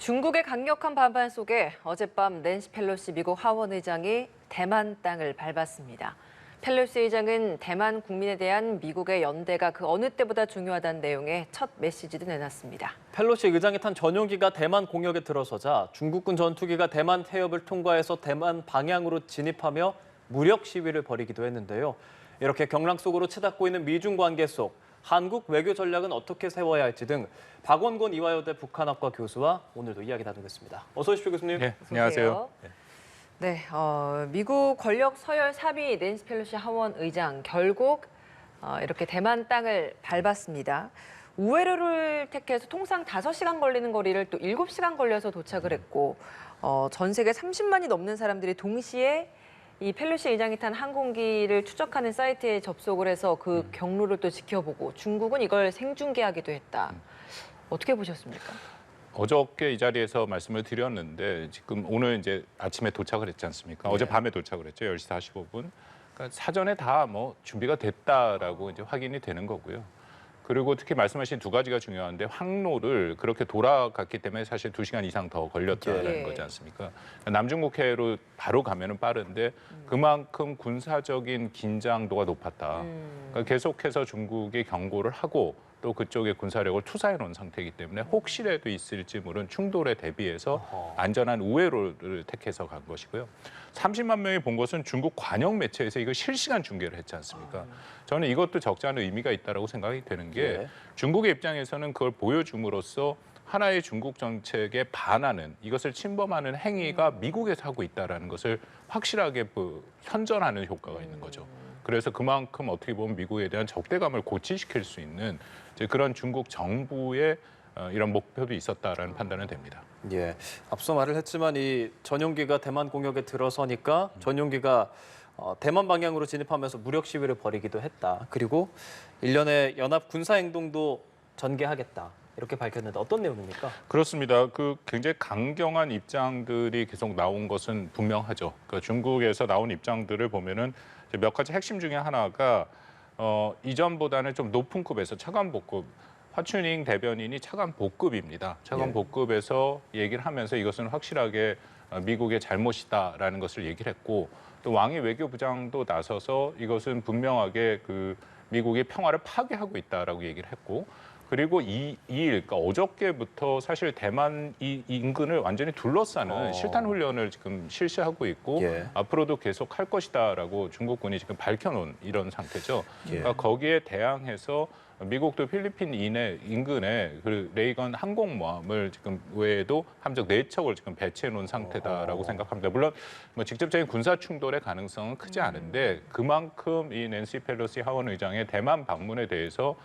중국의 강력한 반발 속에 어젯밤 낸시 펠로시 미국 하원 의장이 대만 땅을 밟았습니다. 펠로시 의장은 대만 국민에 대한 미국의 연대가 그 어느 때보다 중요하다는 내용의 첫 메시지도 내놨습니다. 펠로시 의장이 탄 전용기가 대만 공역에 들어서자 중국군 전투기가 대만 태협을 통과해서 대만 방향으로 진입하며 무력 시위를 벌이기도 했는데요. 이렇게 경랑 속으로 치닫고 있는 미중 관계 속 한국 외교 전략은 어떻게 세워야 할지 등 박원곤 이화여대 북한학과 교수와 오늘도 이야기 나누겠습니다. 어서 오십시오, 교수님. 네, 안녕하세요. 네, 미국 권력 서열 3위 낸시 펠로시 하원 의장 결국 이렇게 대만 땅을 밟았습니다. 우회로를 택해서 통상 5시간 걸리는 거리를 또 7시간 걸려서 도착을 했고 전 세계 30만이 넘는 사람들이 동시에 이 펠로시 의장이 탄 항공기를 추적하는 사이트에 접속을 해서 그 경로를 또 지켜보고 중국은 이걸 생중계하기도 했다. 어떻게 보셨습니까? 어저께 이 자리에서 말씀을 드렸는데 지금 오늘 이제 아침에 도착을 했지 않습니까? 어제 밤에 도착을 했죠. 10시 45분. 그러니까 사전에 다 뭐 준비가 됐다라고 이제 확인이 되는 거고요. 그리고 특히 말씀하신 두 가지가 중요한데 항로를 그렇게 돌아갔기 때문에 사실 2시간 이상 더 걸렸다는 거지 않습니까? 남중국해로 바로 가면은 빠른데 그만큼 군사적인 긴장도가 높았다. 그러니까 계속해서 중국이 경고를 하고 또 그쪽에 군사력을 투사해 놓은 상태이기 때문에 혹시라도 있을지 모르는 충돌에 대비해서 안전한 우회로를 택해서 간 것이고요. 30만 명이 본 것은 중국 관영 매체에서 이거 실시간 중계를 했지 않습니까? 저는 이것도 적지 않은 의미가 있다고 생각이 되는 게 중국의 입장에서는 그걸 보여줌으로써 하나의 중국 정책에 반하는 이것을 침범하는 행위가 미국에서 하고 있다는 것을 확실하게 선전하는 효과가 있는 거죠. 그래서 그만큼 어떻게 보면 미국에 대한 적대감을 고취시킬 수 있는 이제 그런 중국 정부의 이런 목표도 있었다라는 판단은 됩니다. 예, 앞서 말을 했지만 이 전용기가 대만 공역에 들어서니까 전용기가 대만 방향으로 진입하면서 무력 시위를 벌이기도 했다. 그리고 일련의 연합 군사 행동도 전개하겠다. 이렇게 밝혔는데 어떤 내용입니까? 그렇습니다. 그 굉장히 강경한 입장들이 계속 나온 것은 분명하죠. 그러니까 중국에서 나온 입장들을 보면은 몇 가지 핵심 중에 하나가 이전보다는 좀 높은 급에서 차관 복급, 화춘잉 대변인이 차관 복급입니다. 차관 복급에서 얘기를 하면서 이것은 확실하게 미국의 잘못이다라는 것을 얘기를 했고 또 왕이 외교부장도 나서서 이것은 분명하게 그 미국이 평화를 파괴하고 있다라고 얘기를 했고 그리고 이 일, 그러니까 어저께부터 사실 대만 이 인근을 완전히 둘러싸는 실탄 훈련을 지금 실시하고 있고 앞으로도 계속 할 것이다라고 중국군이 지금 밝혀놓은 이런 상태죠. 그러니까 거기에 대항해서 미국도 필리핀 인근에 그 레이건 항공모함을 지금 외에도 함정 4척을 지금 배치해 놓은 상태다라고 생각합니다. 물론 뭐 직접적인 군사 충돌의 가능성은 크지 않은데 그만큼 이 낸시 펠로시 하원 의장의 대만 방문에 대해서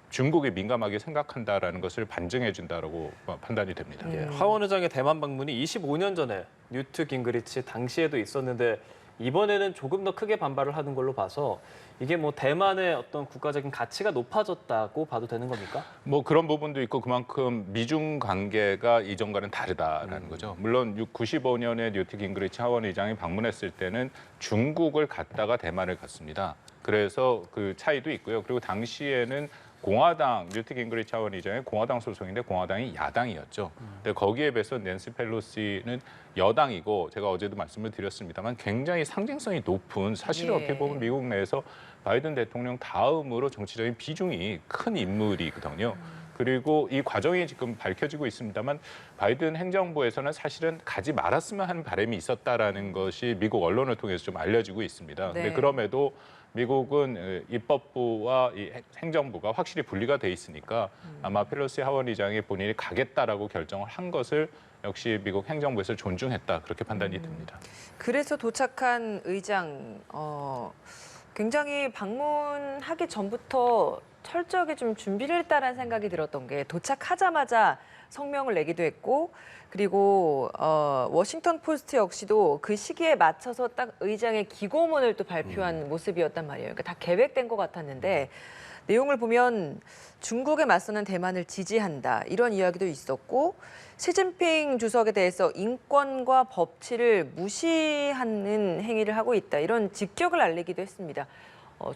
중국이 민감하게 생각한다라는 것을 반증해 준다라고 판단이 됩니다. 하원 의장의 대만 방문이 25년 전에 뉴트 깅그리치 당시에도 있었는데 이번에는 조금 더 크게 반발을 하는 걸로 봐서 이게 뭐 대만의 어떤 국가적인 가치가 높아졌다고 봐도 되는 겁니까? 뭐 그런 부분도 있고 그만큼 미중 관계가 이전과는 다르다라는 거죠. 물론 95년에 뉴트 깅그리치 하원 의장이 방문했을 때는 중국을 갔다가 대만을 갔습니다. 그래서 그 차이도 있고요. 그리고 당시에는 공화당, 뉴트 깅그리치 하원 의장의 공화당 소속인데 공화당이 야당이었죠. 근데 거기에 비해서 낸시 펠로시는 여당이고 제가 어제도 말씀을 드렸습니다만 굉장히 상징성이 높은 사실을 어떻게 보면 미국 내에서 바이든 대통령 다음으로 정치적인 비중이 큰 인물이거든요. 그리고 이 과정이 지금 밝혀지고 있습니다만 바이든 행정부에서는 사실은 가지 말았으면 하는 바람이 있었다라는 것이 미국 언론을 통해서 좀 알려지고 있습니다. 근데 그럼에도 미국은 입법부와 이 행정부가 확실히 분리가 돼 있으니까 아마 펠로시 하원 의장이 본인이 가겠다라고 결정을 한 것을 역시 미국 행정부에서 존중했다 그렇게 판단이 됩니다. 그래서 도착한 의장 굉장히 방문하기 전부터 철저하게 좀 준비를 했다라는 생각이 들었던 게 도착하자마자 성명을 내기도 했고 그리고 워싱턴 포스트 역시도 그 시기에 맞춰서 딱 의장의 기고문을 또 발표한 모습이었단 말이에요. 그러니까 다 계획된 것 같았는데 내용을 보면 중국에 맞서는 대만을 지지한다 이런 이야기도 있었고 시진핑 주석에 대해서 인권과 법치를 무시하는 행위를 하고 있다 이런 직격을 알리기도 했습니다.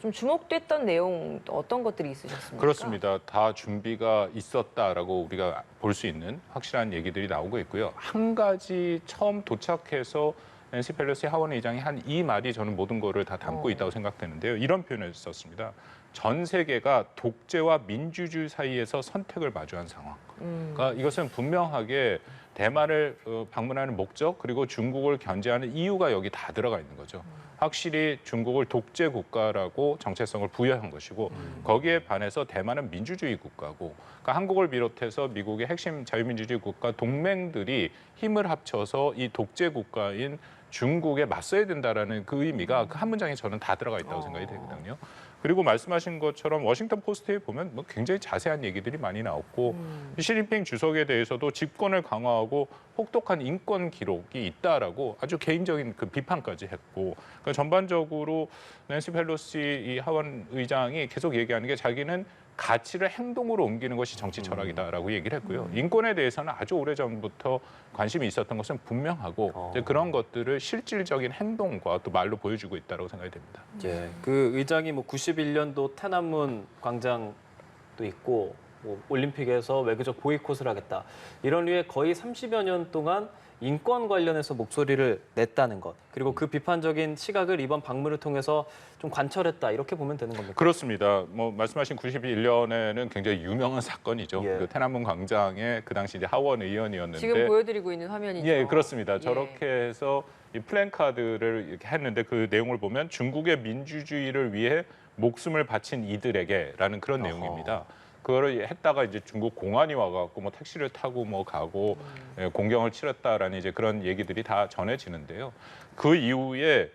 좀 주목됐던 내용 어떤 것들이 있으셨습니까? 그렇습니다. 다 준비가 있었다라고 우리가 볼 수 있는 확실한 얘기들이 나오고 있고요. 한 가지 처음 도착해서 낸시 펠로시 하원 의장이 한 이 말이 저는 모든 거를 다 담고 있다고 생각되는데요. 이런 표현을 썼습니다. 전 세계가 독재와 민주주의 사이에서 선택을 마주한 상황. 그러니까 이것은 분명하게 대만을 방문하는 목적 그리고 중국을 견제하는 이유가 여기 다 들어가 있는 거죠. 확실히 중국을 독재 국가라고 정체성을 부여한 것이고 거기에 반해서 대만은 민주주의 국가고 그러니까 한국을 비롯해서 미국의 핵심 자유민주주의 국가 동맹들이 힘을 합쳐서 이 독재 국가인 중국에 맞서야 된다라는 그 의미가 그 한 문장에 저는 다 들어가 있다고 생각이 되거든요. 그리고 말씀하신 것처럼 워싱턴 포스트에 보면 뭐 굉장히 자세한 얘기들이 많이 나왔고 시진핑 주석에 대해서도 집권을 강화하고 혹독한 인권 기록이 있다라고 아주 개인적인 그 비판까지 했고 그러니까 전반적으로 낸시 펠로시 이 하원 의장이 계속 얘기하는 게 자기는 가치를 행동으로 옮기는 것이 정치 철학이다라고 얘기를 했고요. 인권에 대해서는 아주 오래전부터 관심이 있었던 것은 분명하고 이제 그런 것들을 실질적인 행동과 또 말로 보여주고 있다고 생각이 됩니다. 예, 그 의장이 뭐 91년도天安문 광장도 있고 뭐 올림픽에서 외교적 보이콧을 하겠다. 이런 류의 거의 30여 년 동안 인권 관련해서 목소리를 냈다는 것. 그리고 그 비판적인 시각을 이번 방문을 통해서 좀 관철했다. 이렇게 보면 되는 겁니까? 그렇습니다. 뭐 말씀하신 91년에는 굉장히 유명한 사건이죠. 예. 그天安문 광장에 그 당시 이제 하원 의원이었는데 지금 보여드리고 있는 화면이죠. 예, 그렇습니다. 예. 저렇게 해서 이 플랜카드를 이렇게 했는데 그 내용을 보면 중국의 민주주의를 위해 목숨을 바친 이들에게라는 그런 내용입니다. 그거를 했다가 이제 중국 공안이 와갖고 뭐 택시를 타고 뭐 가고 예, 공경을 치렀다라는 이제 그런 얘기들이 다 전해지는데요. 그 이후에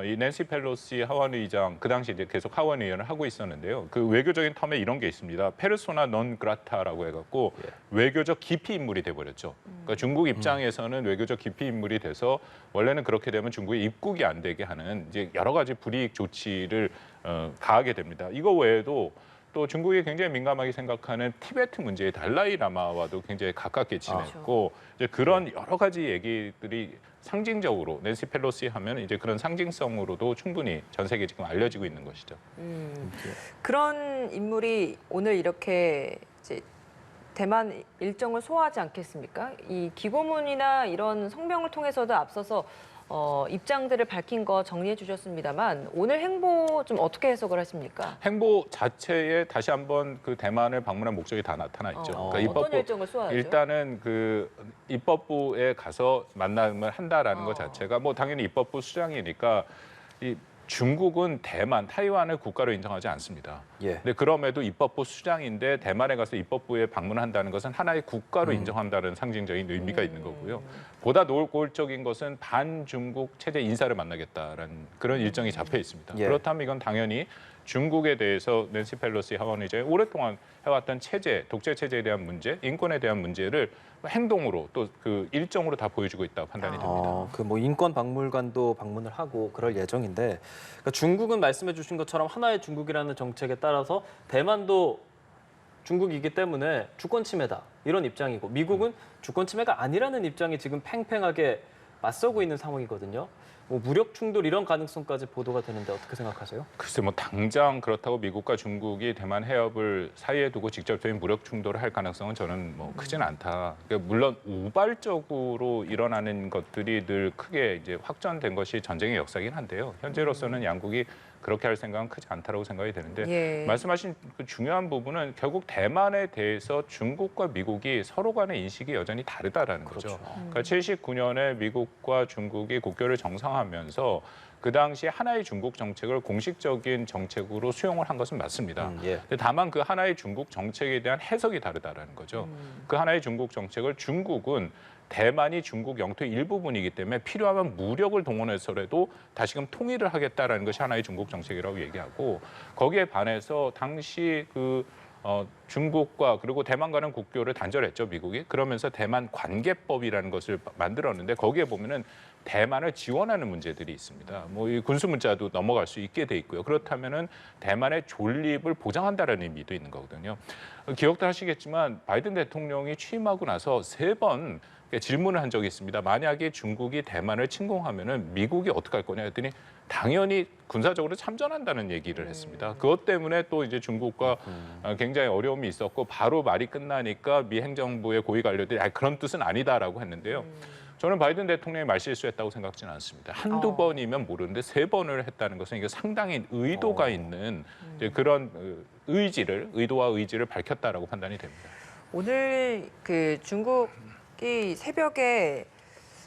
이 낸시 펠로시 하원 의장 그 당시 이제 계속 하원 의원을 하고 있었는데요. 그 외교적인 텀에 이런 게 있습니다. 페르소나 non grata라고 해갖고 외교적 기피 인물이 돼버렸죠. 그러니까 중국 입장에서는 외교적 기피 인물이 돼서 원래는 그렇게 되면 중국에 입국이 안 되게 하는 이제 여러 가지 불이익 조치를 가하게 됩니다. 이거 외에도 또 중국이 굉장히 민감하게 생각하는 티베트 문제의 달라이 라마와도 굉장히 가깝게 지냈고 이제 그런 여러 가지 얘기들이 상징적으로 낸시 펠로시 하면 이제 그런 상징성으로도 충분히 전 세계에 지금 알려지고 있는 것이죠. 그런 인물이 오늘 이렇게 이제 대만 일정을 소화하지 않겠습니까? 이 기고문이나 이런 성명을 통해서도 앞서서 입장들을 밝힌 거 정리해 주셨습니다만 오늘 행보 좀 어떻게 해석을 하십니까? 행보 자체에 다시 한번 그 대만을 방문한 목적이 다 나타나 있죠. 그러니까 어떤 일정을 소화하죠? 일단은 그 입법부에 가서 만남을 한다라는 것 자체가 뭐 당연히 입법부 수장이니까 이 중국은 대만, 타이완을 국가로 인정하지 않습니다. 예. 근데 그럼에도 입법부 수장인데 대만에 가서 입법부에 방문한다는 것은 하나의 국가로 인정한다는 상징적인 의미가 있는 거고요. 보다 노골적인 것은 반중국 체제 인사를 만나겠다라는 그런 일정이 잡혀 있습니다. 예. 그렇다면 이건 당연히 중국에 대해서 낸시 펠로시 하원 의장이 오랫동안 해왔던 체제, 독재 체제에 대한 문제, 인권에 대한 문제를 행동으로 또 그 일정으로 다 보여주고 있다고 판단이 됩니다. 그 뭐 인권 박물관도 방문을 하고 그럴 예정인데 그러니까 중국은 말씀해 주신 것처럼 하나의 중국이라는 정책에 따라서 대만도 중국이기 때문에 주권 침해다 이런 입장이고 미국은 주권 침해가 아니라는 입장이 지금 팽팽하게 맞서고 있는 상황이거든요. 뭐 무력 충돌 이런 가능성까지 보도가 되는데 어떻게 생각하세요? 글쎄 뭐 당장 그렇다고 미국과 중국이 대만 해협을 사이에 두고 직접적인 무력 충돌을 할 가능성은 저는 뭐 크진 않다. 그러니까 물론 우발적으로 일어나는 것들이 늘 크게 이제 확전된 것이 전쟁의 역사긴 한데요. 현재로서는 양국이 그렇게 할 생각은 크지 않다라고 생각이 되는데 예. 말씀하신 그 중요한 부분은 결국 대만에 대해서 중국과 미국이 서로 간의 인식이 여전히 다르다라는 거죠. 그러니까 79년에 미국과 중국이 국교를 정상화하면서 그 당시 하나의 중국 정책을 공식적인 정책으로 수용을 한 것은 맞습니다. 예. 근데 다만 그 하나의 중국 정책에 대한 해석이 다르다라는 거죠. 그 하나의 중국 정책을 중국은 대만이 중국 영토의 일부분이기 때문에 필요하면 무력을 동원해서라도 다시금 통일을 하겠다라는 것이 하나의 중국 정책이라고 얘기하고 거기에 반해서 당시 그 중국과 그리고 대만과는 국교를 단절했죠, 미국이. 그러면서 대만 관계법이라는 것을 만들었는데 거기에 보면은 대만을 지원하는 문제들이 있습니다. 뭐 이 군수 문자도 넘어갈 수 있게 돼 있고요. 그렇다면은 대만의 존립을 보장한다라는 의미도 있는 거거든요. 기억도 하시겠지만 바이든 대통령이 취임하고 나서 3번 질문을 한 적이 있습니다. 만약에 중국이 대만을 침공하면은 미국이 어떻게 할 거냐 했더니 당연히 군사적으로 참전한다는 얘기를 했습니다. 그것 때문에 또 이제 중국과 굉장히 어려움이 있었고 바로 말이 끝나니까 미 행정부의 고위 관료들이 그런 뜻은 아니다라고 했는데요. 저는 바이든 대통령이 말실수했다고 생각지는 않습니다. 한두 번이면 모르는데 3번을 했다는 것은 이게 상당히 의도가 있는 이제 그런 의도와 의지를 밝혔다라고 판단이 됩니다. 오늘 그 중국이 새벽에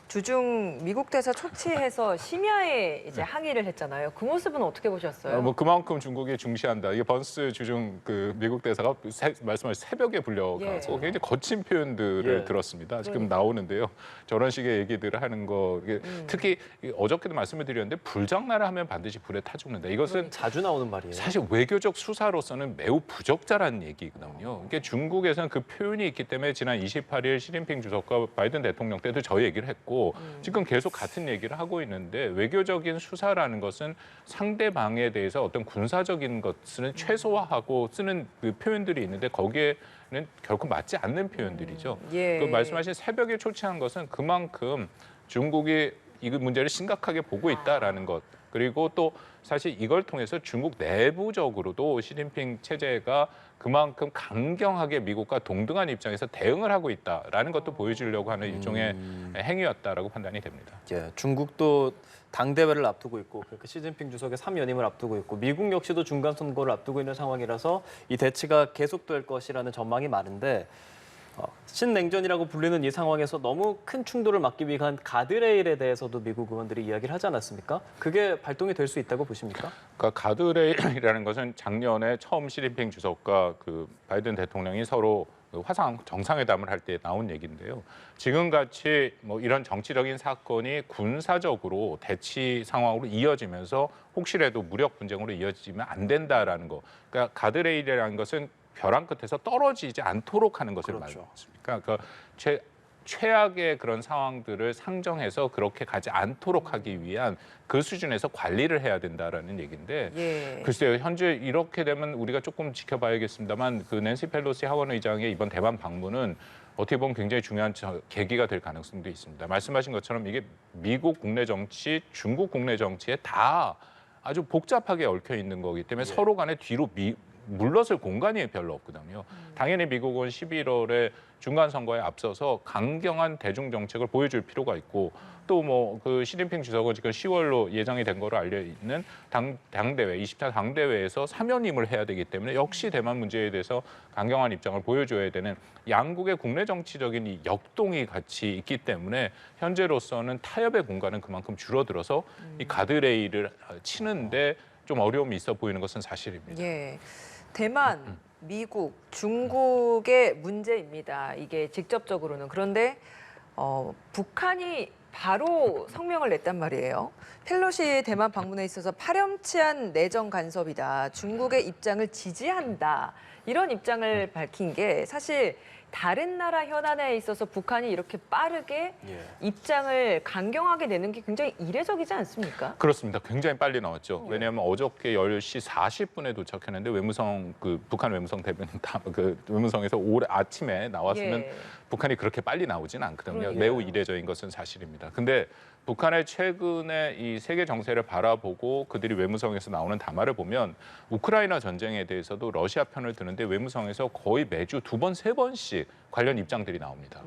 주중 미국 대사 초치해서 심야에 이제 항의를 했잖아요. 그 모습은 어떻게 보셨어요? 뭐 그만큼 중국이 중시한다. 이게 번스 주중 그 미국 대사가 말씀하신 새벽에 불려가서 굉장히 거친 표현들을 들었습니다. 지금 나오는데요. 저런 식의 얘기들을 하는 거 특히 어저께도 말씀을 드렸는데 불장난을 하면 반드시 불에 타 죽는다. 이것은 자주 나오는 말이에요. 사실 외교적 수사로서는 매우 부적절한 얘기거든요. 이게 중국에서는 그 표현이 있기 때문에 지난 28일 시진핑 주석과 바이든 대통령 때도 저 얘기를 했고 지금 계속 같은 얘기를 하고 있는데 외교적인 수사라는 것은 상대방에 대해서 어떤 군사적인 것을 최소화하고 쓰는 그 표현들이 있는데 거기에는 결코 맞지 않는 표현들이죠. 그 말씀하신 새벽에 초치한 것은 그만큼 중국이 이 문제를 심각하게 보고 있다라는 것. 그리고 또 사실 이걸 통해서 중국 내부적으로도 시진핑 체제가 그만큼 강경하게 미국과 동등한 입장에서 대응을 하고 있다라는 것도 보여주려고 하는 일종의 행위였다라고 판단이 됩니다. 중국도 당대회를 앞두고 있고 그러니까 시진핑 주석의 3연임을 앞두고 있고 미국 역시도 중간 선거를 앞두고 있는 상황이라서 이 대치가 계속될 것이라는 전망이 많은데 신냉전이라고 불리는 이 상황에서 너무 큰 충돌을 막기 위한 가드레일에 대해서도 미국 의원들이 이야기를 하지 않았습니까? 그게 발동이 될 수 있다고 보십니까? 그러니까 가드레일이라는 것은 작년에 처음 시진핑 주석과 그 바이든 대통령이 서로 화상 정상회담을 할 때 나온 얘기인데요. 지금같이 뭐 이런 정치적인 사건이 군사적으로 대치 상황으로 이어지면서 혹시라도 무력 분쟁으로 이어지면 안 된다라는 거. 그러니까 가드레일이라는 것은 벼랑 끝에서 떨어지지 않도록 하는 것을 말씀하십니까? 그러니까 최악의 그런 상황들을 상정해서 그렇게 가지 않도록 하기 위한 그 수준에서 관리를 해야 된다라는 얘기인데 글쎄요, 현재 이렇게 되면 우리가 조금 지켜봐야겠습니다만 그 낸시 펠로시 하원 의장의 이번 대만 방문은 어떻게 보면 굉장히 중요한 계기가 될 가능성도 있습니다. 말씀하신 것처럼 이게 미국 국내 정치, 중국 국내 정치에 다 아주 복잡하게 얽혀 있는 거기 때문에 서로 간에 뒤로 물러설 공간이 별로 없거든요. 당연히 미국은 11월에 중간 선거에 앞서서 강경한 대중 정책을 보여줄 필요가 있고 또 뭐 그 시진핑 주석은 지금 10월로 예정이 된 거로 알려 있는 당대회 20차 당대회에서 3연임을 해야 되기 때문에 역시 대만 문제에 대해서 강경한 입장을 보여줘야 되는 양국의 국내 정치적인 이 역동이 같이 있기 때문에 현재로서는 타협의 공간은 그만큼 줄어들어서 이 가드레일을 치는데 좀 어려움이 있어 보이는 것은 사실입니다. 대만, 미국, 중국의 문제입니다. 이게 직접적으로는. 그런데 북한이 바로 성명을 냈단 말이에요. 펠로시 대만 방문에 있어서 파렴치한 내정 간섭이다. 중국의 입장을 지지한다. 이런 입장을 밝힌 게 사실 다른 나라 현안에 있어서 북한이 이렇게 빠르게 입장을 강경하게 내는 게 굉장히 이례적이지 않습니까? 그렇습니다. 굉장히 빨리 나왔죠. 왜냐하면 어저께 10시 40분에 도착했는데 외무성 북한 외무성 대변인 그 외무성에서 오늘 아침에 나왔으면 북한이 그렇게 빨리 나오지는 않거든요. 매우 이례적인 것은 사실입니다. 근데 북한의 최근에 이 세계 정세를 바라보고 그들이 외무성에서 나오는 담화를 보면 우크라이나 전쟁에 대해서도 러시아 편을 드는데 외무성에서 거의 매주 2번, 3번씩 관련 입장들이 나옵니다.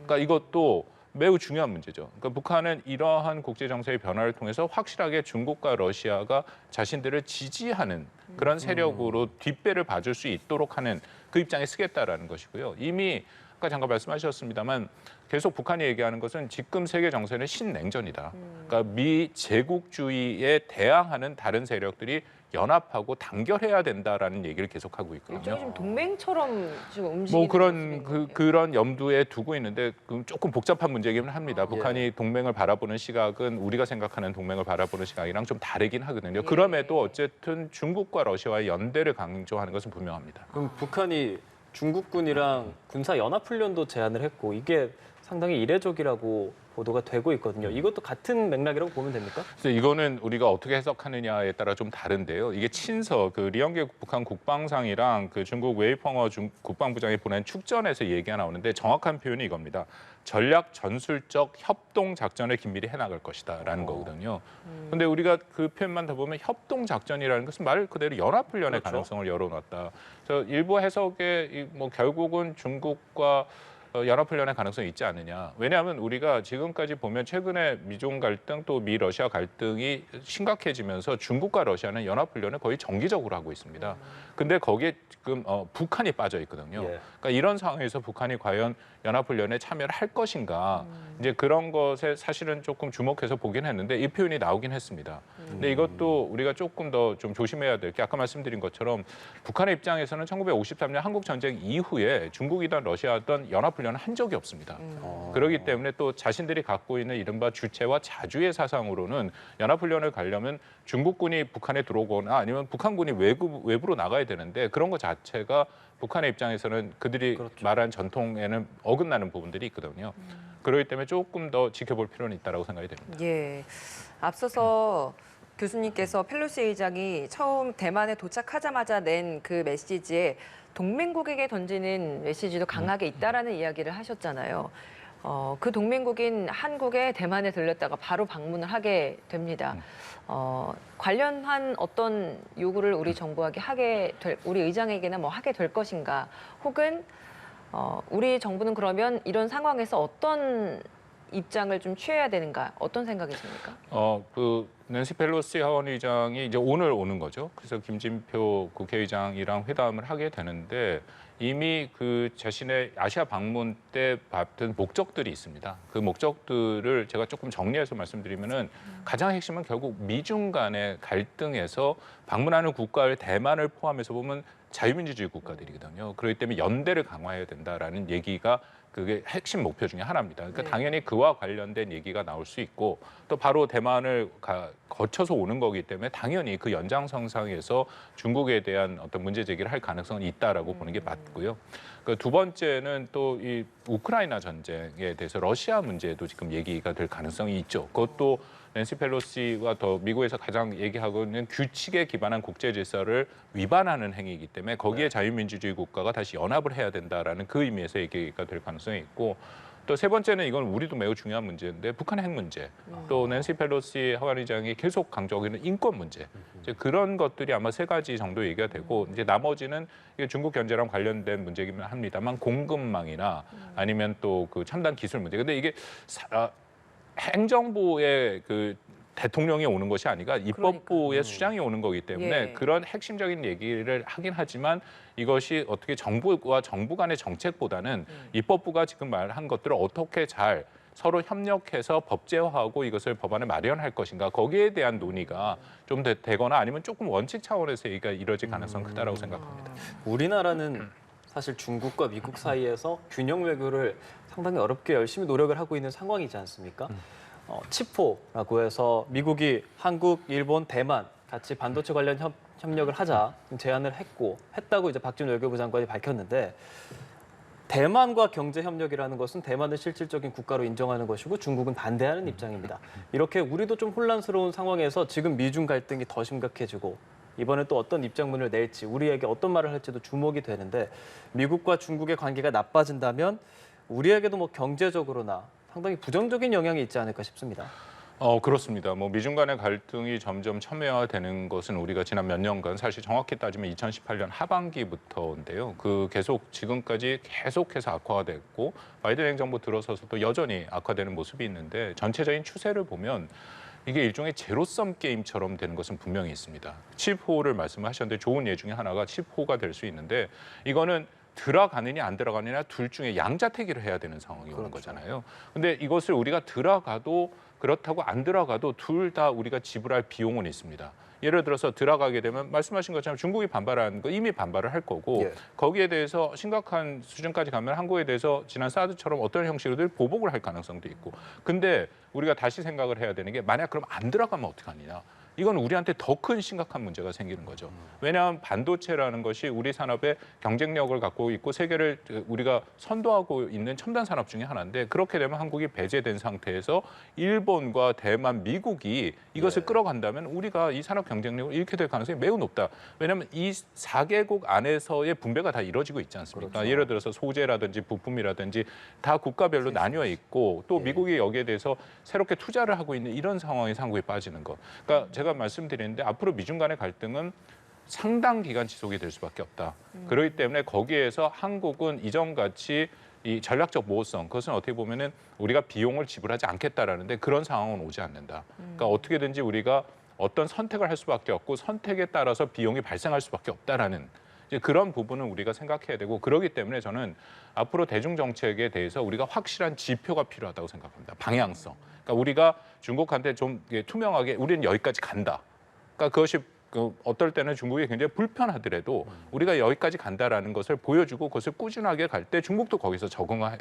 그러니까 이것도 매우 중요한 문제죠. 그러니까 북한은 이러한 국제 정세의 변화를 통해서 확실하게 중국과 러시아가 자신들을 지지하는 그런 세력으로 뒷배를 봐줄 수 있도록 하는 그 입장에 쓰겠다라는 것이고요. 이미 아까 잠깐 말씀하셨습니다만 계속 북한이 얘기하는 것은 지금 세계 정세는 신냉전이다. 그러니까 미 제국주의에 대항하는 다른 세력들이 연합하고 단결해야 된다라는 얘기를 계속하고 있거든요. 일종의 좀 동맹처럼 지금 움직이는 뭐 그런 염두에 두고 있는데 조금 복잡한 문제이긴 합니다. 북한이 동맹을 바라보는 시각은 우리가 생각하는 동맹을 바라보는 시각이랑 좀 다르긴 하거든요. 그럼에도 어쨌든 중국과 러시아와의 연대를 강조하는 것은 분명합니다. 그럼 북한이 중국군이랑 군사 연합 훈련도 제안을 했고 이게 상당히 이례적이라고 보도가 되고 있거든요. 이것도 같은 맥락이라고 보면 됩니까? 그래서 이거는 우리가 어떻게 해석하느냐에 따라 좀 다른데요. 이게 친서 그 리영계 북한 국방상이랑 그 중국 웨이펑어 국방부장이 보낸 축전에서 얘기가 나오는데 정확한 표현이 이겁니다. 전략 전술적 협동 작전을 긴밀히 해나갈 것이다라는 거거든요. 그런데 우리가 그 표현만 더 보면 협동 작전이라는 것은 말 그대로 연합 훈련의 그렇죠. 가능성을 열어놨다. 저 일부 해석에 뭐 결국은 중국과 연합훈련의 가능성이 있지 않느냐. 왜냐하면 우리가 지금까지 보면 최근에 미중 갈등 또 미 러시아 갈등이 심각해지면서 중국과 러시아는 연합훈련을 거의 정기적으로 하고 있습니다. 근데 거기에 지금 북한이 빠져 있거든요. 예. 그러니까 이런 상황에서 북한이 과연 연합훈련에 참여를 할 것인가. 이제 그런 것에 사실은 조금 주목해서 보긴 했는데 이 표현이 나오긴 했습니다. 근데 이것도 우리가 조금 더 좀 조심해야 될 게 아까 말씀드린 것처럼 북한의 입장에서는 1953년 한국 전쟁 이후에 중국이든 러시아든 연합훈련을 한 적이 없습니다. 그렇기 때문에 또 자신들이 갖고 있는 이른바 주체와 자주의 사상으로는 연합훈련을 가려면 중국군이 북한에 들어오거나 아니면 북한군이 외부로 나가야 되는데 그런 것 자체가 북한의 입장에서는 그들이 그렇죠. 말한 전통에는 어긋나는 부분들이 있거든요. 그렇기 때문에 조금 더 지켜볼 필요는 있다고 생각이 됩니다. 예. 앞서서 교수님께서 펠로시 의장이 처음 대만에 도착하자마자 낸 그 메시지에 동맹국에게 던지는 메시지도 강하게 있다라는 이야기를 하셨잖아요. 그 동맹국인 한국에 대만에 들렸다가 바로 방문을 하게 됩니다. 관련한 어떤 요구를 우리 정부에게 우리 의장에게나 뭐 하게 될 것인가, 혹은 우리 정부는 그러면 이런 상황에서 어떤 입장을 좀 취해야 되는가, 어떤 생각이십니까? 그 낸시 펠로시 하원의장이 이제 오늘 오는 거죠. 그래서 김진표 국회의장이랑 회담을 하게 되는데 이미 그 자신의 아시아 방문 때 봤던 목적들이 있습니다. 그 목적들을 제가 조금 정리해서 말씀드리면은 가장 핵심은 결국 미중 간의 갈등에서 방문하는 국가를 대만을 포함해서 보면 자유민주주의 국가들이거든요. 그렇기 때문에 연대를 강화해야 된다라는 얘기가 그게 핵심 목표 중에 하나입니다. 그러니까 네. 당연히 그와 관련된 얘기가 나올 수 있고 또 바로 대만을 거쳐서 오는 거기 때문에 당연히 그 연장선상에서 중국에 대한 어떤 문제 제기를 할 가능성은 있다라고 보는 게 맞고요. 그 두 번째는 또 이 우크라이나 전쟁에 대해서 러시아 문제도 지금 얘기가 될 가능성이 있죠. 그것도 낸시 펠로시가 더 미국에서 가장 얘기하고 있는 규칙에 기반한 국제 질서를 위반하는 행위이기 때문에 거기에 자유민주주의 국가가 다시 연합을 해야 된다라는 그 의미에서 얘기가 될 가능성이 있고 또 세 번째는 이건 우리도 매우 중요한 문제인데 북한의 핵 문제 또 낸시 펠로시 하원의장이 계속 강조하고 있는 인권 문제 이제 그런 것들이 아마 세 가지 정도 얘기가 되고 이제 나머지는 이게 중국 견제랑 관련된 문제이긴 합니다만 공급망이나 아니면 또 그 첨단 기술 문제 근데 이게 행정부의 그 대통령이 오는 것이 아니라 입법부의 수장이 오는 거기 때문에 예. 그런 핵심적인 얘기를 하긴 하지만 이것이 어떻게 정부와 정부 간의 정책보다는 입법부가 지금 말한 것들을 어떻게 잘 서로 협력해서 법제화하고 이것을 법안에 마련할 것인가 거기에 대한 논의가 좀 되거나 아니면 조금 원칙 차원에서 얘기가 이뤄질 가능성이 크다라고 생각합니다. 우리나라는 사실 중국과 미국 사이에서 균형 외교를 상당히 어렵게 열심히 노력을 하고 있는 상황이지 않습니까? 치포라고 해서 미국이 한국, 일본, 대만 같이 반도체 관련 협력을 하자 제안을 했다고 이제 박지원 외교부 장관이 밝혔는데 대만과 경제 협력이라는 것은 대만을 실질적인 국가로 인정하는 것이고 중국은 반대하는 입장입니다. 이렇게 우리도 좀 혼란스러운 상황에서 지금 미중 갈등이 더 심각해지고 이번에 또 어떤 입장문을 낼지 우리에게 어떤 말을 할지도 주목이 되는데 미국과 중국의 관계가 나빠진다면 우리에게도 뭐 경제적으로나 상당히 부정적인 영향이 있지 않을까 싶습니다. 그렇습니다. 뭐 미중 간의 갈등이 점점 첨예화되는 것은 우리가 지난 몇 년간 사실 정확히 따지면 2018년 하반기부터인데요. 그 계속 지금까지 계속해서 악화가 됐고 바이든 행정부 들어서서도 여전히 악화되는 모습이 있는데 전체적인 추세를 보면 이게 일종의 제로섬 게임처럼 되는 것은 분명히 있습니다. 칩호를 말씀하셨는데 좋은 예 중에 하나가 칩호가 될 수 있는데 이거는 들어가느냐 안 들어가느냐 둘 중에 양자택일을 해야 되는 상황이 오는 거잖아요. 근데 이것을 우리가 들어가도 그렇다고 안 들어가도 둘 다 우리가 지불할 비용은 있습니다. 예를 들어서 들어가게 되면 말씀하신 것처럼 중국이 반발하는 거 이미 반발을 할 거고 거기에 대해서 심각한 수준까지 가면 한국에 대해서 지난 사드처럼 어떤 형식으로든 보복을 할 가능성도 있고 근데 우리가 다시 생각을 해야 되는 게 만약 그럼 안 들어가면 어떡하느냐. 이건 우리한테 더 큰 심각한 문제가 생기는 거죠. 왜냐하면 반도체라는 것이 우리 산업의 경쟁력을 갖고 있고 세계를 우리가 선도하고 있는 첨단 산업 중에 하나인데 그렇게 되면 한국이 배제된 상태에서 일본과 대만, 미국이 이것을 끌어간다면 우리가 이 산업 경쟁력을 잃게 될 가능성이 매우 높다. 왜냐하면 이 4개국 안에서의 분배가 다 이루어지고 있지 않습니까? 그렇죠. 예를 들어서 소재라든지 부품이라든지 다 국가별로 나뉘어 있고 또 미국이 여기에 대해서 새롭게 투자를 하고 있는 이런 상황에서 한국이 빠지는 것. 그러니까 제가 말씀드리는데 앞으로 미중 간의 갈등은 상당 기간 지속이 될 수밖에 없다. 그렇기 때문에 거기에서 한국은 이전같이 이 전략적 모호성, 그것은 어떻게 보면은 우리가 비용을 지불하지 않겠다라는데 그런 상황은 오지 않는다. 그러니까 어떻게든지 우리가 어떤 선택을 할 수밖에 없고 선택에 따라서 비용이 발생할 수밖에 없다라는 이제 그런 부분은 우리가 생각해야 되고 그렇기 때문에 저는 앞으로 대중 정책에 대해서 우리가 확실한 지표가 필요하다고 생각합니다. 방향성. 그러니까 우리가 중국한테 좀 투명하게 우리는 여기까지 간다. 그러니까 그것이 어떨 때는 중국이 굉장히 불편하더라도 우리가 여기까지 간다라는 것을 보여주고 그것을 꾸준하게 갈 때 중국도 거기서 적응을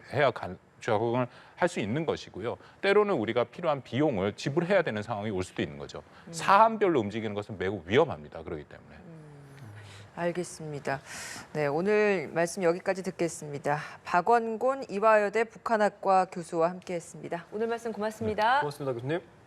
할 수 있는 것이고요. 때로는 우리가 필요한 비용을 지불해야 되는 상황이 올 수도 있는 거죠. 사안별로 움직이는 것은 매우 위험합니다. 그렇기 때문에. 알겠습니다. 네, 오늘 말씀 여기까지 듣겠습니다. 박원곤 이화여대 북한학과 교수와 함께했습니다. 오늘 말씀 고맙습니다. 고맙습니다, 교수님.